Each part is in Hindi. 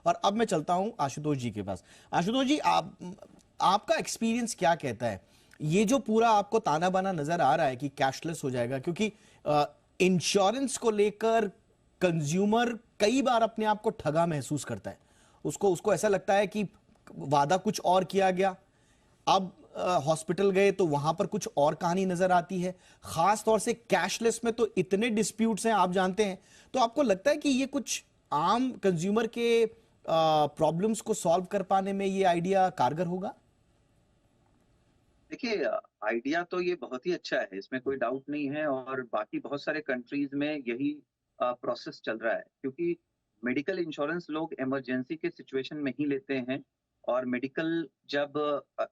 और अब मैं चलता हूं आशुतोष जी के पास। आशुतोष जी, आपका एक्सपीरियंस क्या कहता है? ये जो पूरा आपको ताना बाना नजर आ रहा है कि कैशलेस हो जाएगा, क्योंकि इंश्योरेंस को लेकर कंज्यूमर कई बार अपने आप को ठगा महसूस करता है। उसको उसको ऐसा लगता है कि वादा कुछ और किया गया, अब हॉस्पिटल गए तो वहां पर कुछ और कहानी नजर आती है। खास तौर से कैशलेस में तो इतने डिस्प्यूट्स हैं, आप जानते हैं। तो आपको लगता है कि ये कुछ आम कंज्यूमर के प्रॉब्लम्स को सॉल्व कर पाने में ये आइडिया कारगर होगा? देखिए, आइडिया तो ये बहुत ही अच्छा है, इसमें कोई डाउट नहीं है और बाकी बहुत सारे कंट्रीज में यही प्रोसेस चल रहा है क्योंकि मेडिकल इंश्योरेंस लोग इमरजेंसी के सिचुएशन में ही लेते हैं और मेडिकल जब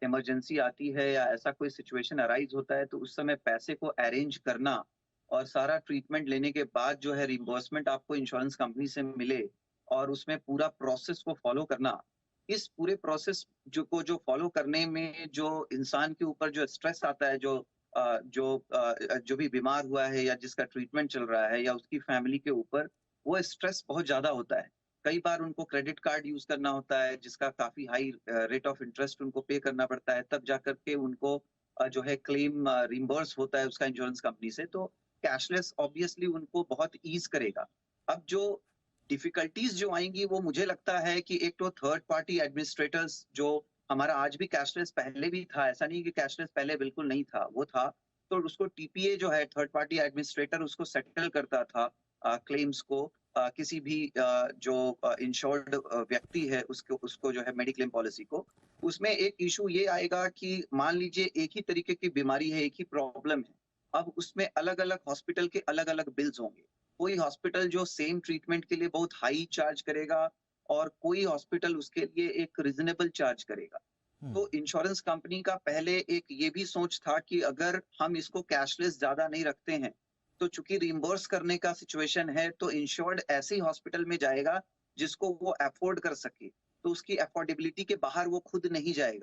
इमरजेंसी आती है या ऐसा कोई सिचुएशन अराइज होता है तो उस समय पैसे को अरेंज करना और सारा ट्रीटमेंट लेने के बाद जो है रिम्बर्समेंट आपको इंश्योरेंस कंपनी से मिले और उसमें पूरा प्रोसेस को फॉलो करना, इस पूरे प्रोसेस जो फॉलो करने में जो इंसान के ऊपर जो स्ट्रेस आता है, जो भी बीमार हुआ है या जिसका ट्रीटमेंट चल रहा है या उसकी फैमिली के ऊपर, वो स्ट्रेस बहुत ज़्यादा होता है। कई बार उनको क्रेडिट कार्ड यूज़ करना होता है जिसका काफ़ी हाई रेट ऑफ इंटरेस्ट उनको पे करना पड़ता है, तब जाकर के उनको जो है क्लेम रिम्बर्स होता है उसका इंश्योरेंस कंपनी से। तो कैशलेस ऑब्वियसली उनको बहुत ईज़ करेगा। अब जो डिफिकल्टीज जो आएंगी वो मुझे लगता है कि एक तो थर्ड पार्टी एडमिनिस्ट्रेटर्स जो हमारा आज भी कैशलेस पहले भी था, ऐसा नहीं कि कैशलेस पहले बिल्कुल नहीं था, वो था। तो उसको टीपीए जो है थर्ड पार्टी एडमिनिस्ट्रेटर उसको सेटल करता था क्लेम्स को, किसी भी जो इंश्योर्ड व्यक्ति है उसको उसको जो है मेडिक्लेम पॉलिसी को। उसमें एक इशू ये आएगा कि मान लीजिए एक ही तरीके की बीमारी है, एक ही प्रॉब्लम है, अब उसमें अलग अलग हॉस्पिटल के अलग अलग बिल्स होंगे। कोई हॉस्पिटल जो सेम ट्रीटमेंट के लिए बहुत हाई चार्ज करेगा और कोई हॉस्पिटल उसके लिए एक रिजनेबल चार्ज करेगा। हम्म। तो इंश्योरेंस कंपनी का पहले एक ये भी सोच था कि अगर हम इसको कैशलेस ज्यादा नहीं रखते हैं तो चूंकि रिम्बर्स करने का सिचुएशन है तो इंश्योर्ड ऐसे ही हॉस्पिटल में जाएगा जिसको वो अफोर्ड कर सके, तो उसकी अफोर्डेबिलिटी के बाहर वो खुद नहीं जाएगा।